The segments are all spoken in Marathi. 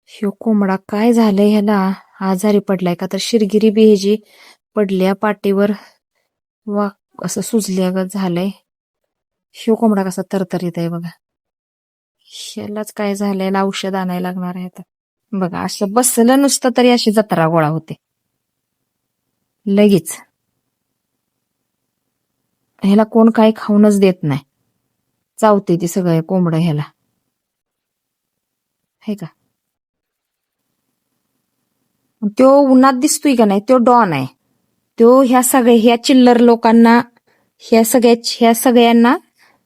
ह्यो कोंबडा काय झालंय ह्याला? आजारी पडलाय का तर शिरगिरी बी ह्याची पडल्या पाठीवर, वा असं सुजल्यागत झालंय. ह्यो कोंबडा कसा तरतरीत आहे बघा. ह्यालाच काय झालंय, औषध आणायला लागणार आहे आता. बघा असं बसलं नुसतं तरी अशी जत्रा गोळा होते लगेच. ह्याला कोण काही खाऊनच देत नाही, चावते ती सगळे कोंबडं ह्याला, हे का. तो उन्हात दिसतोय का नाही, तो डॉन आहे. तो ह्या चिल्लर लोकांना, ह्या सगळ्यांना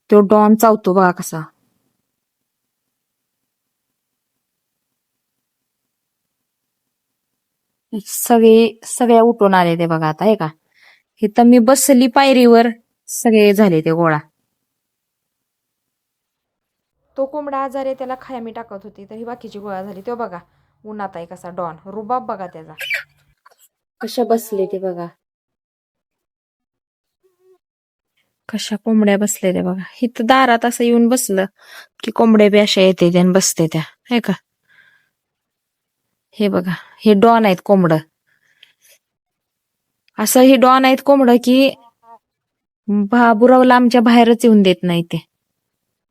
तो डॉन चावतो बघा कसा. सगळ्या उठून आले ते बघा आता, हे का. इथं मी बसली पायरीवर, सगळे झाले ते गोळा. तो कोंबडा आजार आहे, त्याला खाया मी टाकत होती तर ही बाकीची गोळा झाली. तो बघा उन्हात आहे कसा डॉन, रुबाब बघा त्याचा कशा बसले ते बघा. कशा कोंबड्या बसले ते बघा. इथं दारात असं येऊन बसलं की कोंबड्या बी अशा येते त्या बसते त्या, हे का. हे बघा, हे डॉन आहेत कोंबड. असं हे डॉन आहेत कोंबड की बाबूरावला आमच्या बाहेरच येऊन देत नाही ते.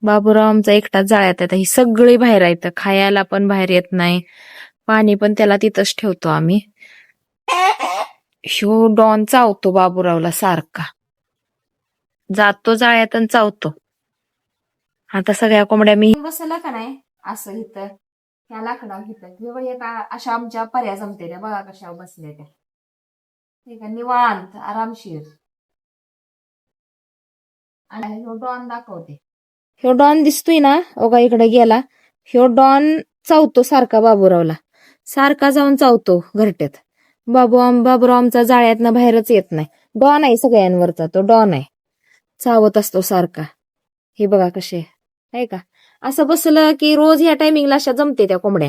बाबूराव आमचा एकटाच जाळ्यात येतात, ही सगळी बाहेर आहेत. खायला पण बाहेर येत नाही, पाणी पण त्याला तिथंच ठेवतो आम्ही. ह्यो डॉन चावतो बाबूरावला सारखा, जातो जाळ्यात आणि चावतो. आता सगळ्या कोंबड्या मी बसला का नाही असं इथं ह्या लाकडावर घेतात, अशा आमच्या पर्या जमते त्या बघा कशा बसल्या त्या, ठीक आहे, निवांत आरामशीर. आणि ह्यो डॉन दाखवते. ह्यो डॉन दिसतोय ना, ओगा इकडे गेला. ह्यो डॉन चावतो सारखा बाबूरावला, सारखा जाऊन चावतो घरट्यात. बाबूराव आमचा जाळ्यातनं बाहेरच येत नाही. डॉन आहे सगळ्यांवरचा, तो डॉन आहे, चावत असतो सारखा. हे बघा कसे आहे का. असं बसलं की रोज ह्या टायमिंगला अशा जमते त्या कोंबड्या.